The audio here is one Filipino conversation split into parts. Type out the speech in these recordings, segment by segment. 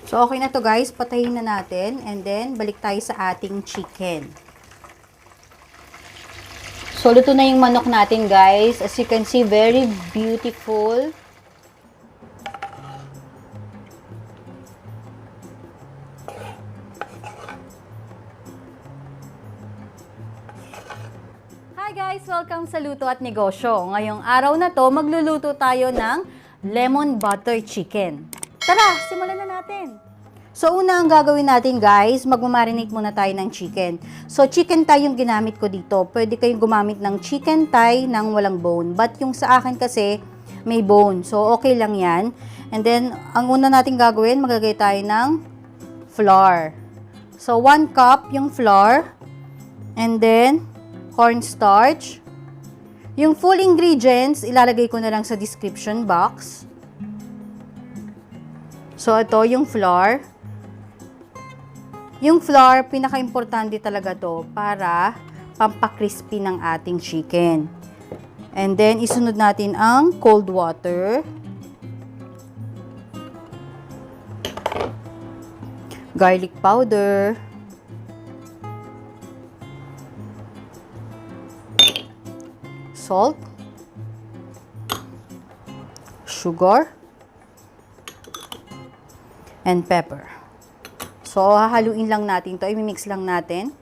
So, okay na to guys. Patayin na natin. And then, balik tayo sa ating chicken. So, luto na yung manok natin guys. As you can see, very beautiful. Hi guys! Welcome sa Luto at Negosyo. Ngayong araw na to, magluluto tayo ng lemon butter chicken. Tara, simulan na natin. So, una ang gagawin natin guys, magmamarinate muna tayo ng chicken. So, chicken thigh yung ginamit ko dito. Pwede kayong gumamit ng chicken thigh ng walang bone. But yung sa akin kasi, may bone. So, okay lang yan. And then, ang una natin gagawin, magagay tayo ng flour. So, 1 cup yung flour. And then, cornstarch. Yung full ingredients, ilalagay ko na lang sa description box. So, ito yung flour. Yung flour, pinaka-importante talaga to para pampakrispy ng ating chicken. And then, isunod natin ang cold water. Garlic powder. Salt. Sugar. And pepper. So, hahaluin lang natin to. I-mix lang natin.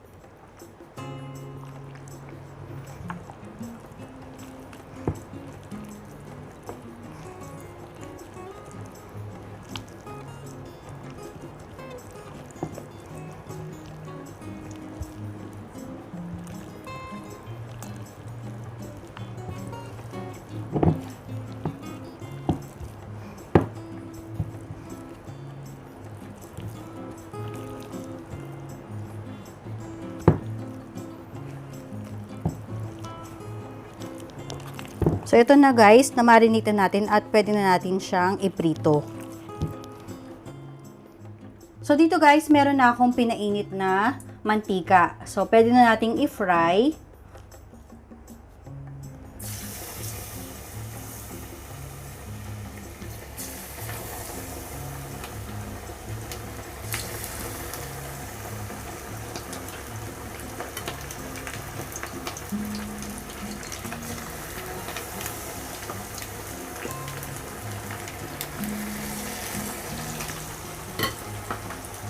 So, ito na guys, na-marinate natin at pwede na natin siyang iprito. So, dito guys, meron na akong pinainit na mantika. So, pwede na nating i-fry.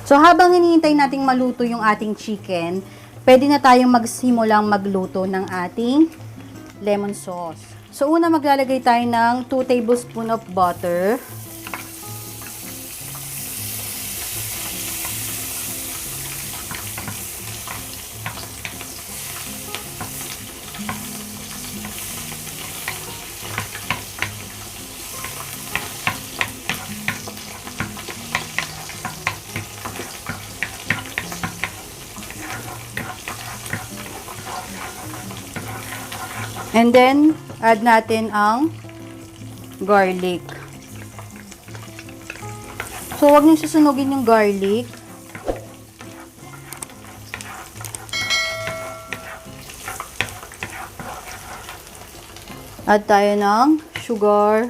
So, habang hinihintay nating maluto yung ating chicken, pwede na tayong magsimulang magluto ng ating lemon sauce. So, una maglalagay tayo ng 2 tablespoons of butter. And then, add natin ang garlic. So, huwag niyong susunugin yung garlic. Add tayo ng sugar.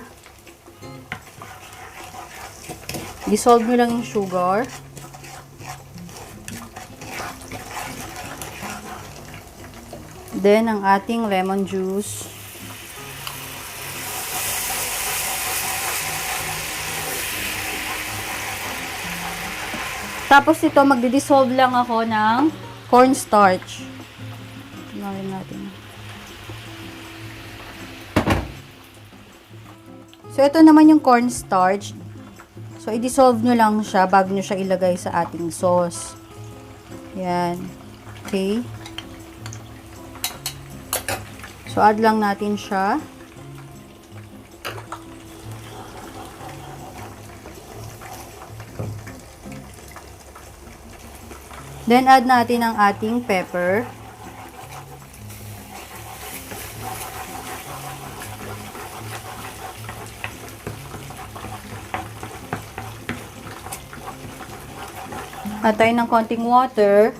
Dissolve nyo lang yung sugar. Then, ang ating lemon juice. Tapos ito, magdi-dissolve lang ako ng cornstarch. Tingnan natin. So, ito naman yung cornstarch. So, i-dissolve nyo lang siya bago nyo siya ilagay sa ating sauce. Yan. Okay. So, add lang natin siya. Then, add natin ang ating pepper. Add tayo ng konting water.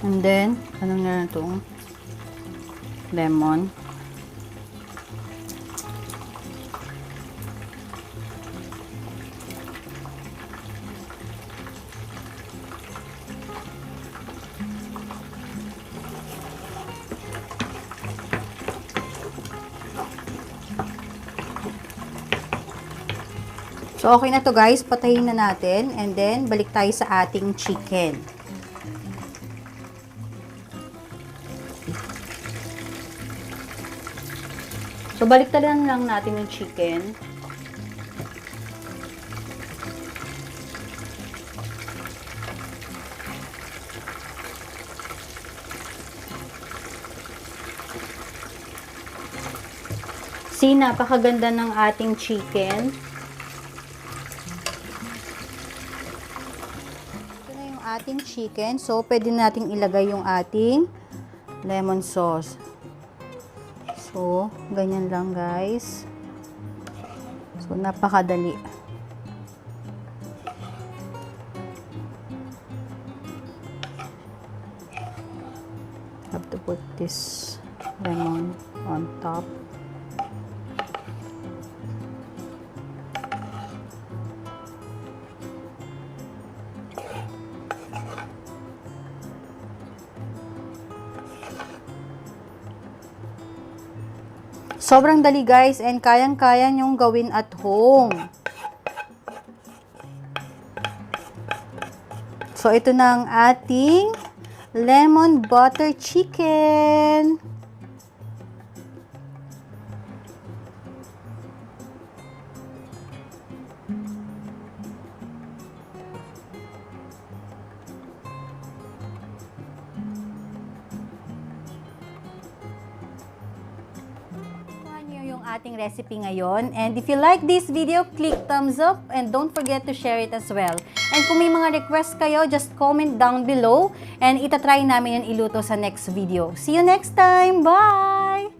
And then, ano na itong lemon. So, okay na to guys. Patayin na natin. And then, balik tayo sa ating chicken. So, baliktaran lang natin yung chicken. See, napakaganda ng ating chicken. Ating chicken. So, pwede nating ilagay yung ating lemon sauce. So, ganyan lang guys. So, napakadali. Have to put this lemon on top. Sobrang dali guys, and kayang-kaya nyong gawin at home. So, ito na ang ating lemon butter chicken. Yung ating recipe ngayon. And if you like this video, click thumbs up and don't forget to share it as well. And kung may mga request kayo, just comment down below and itatry namin yun iluto sa next video. See you next time! Bye!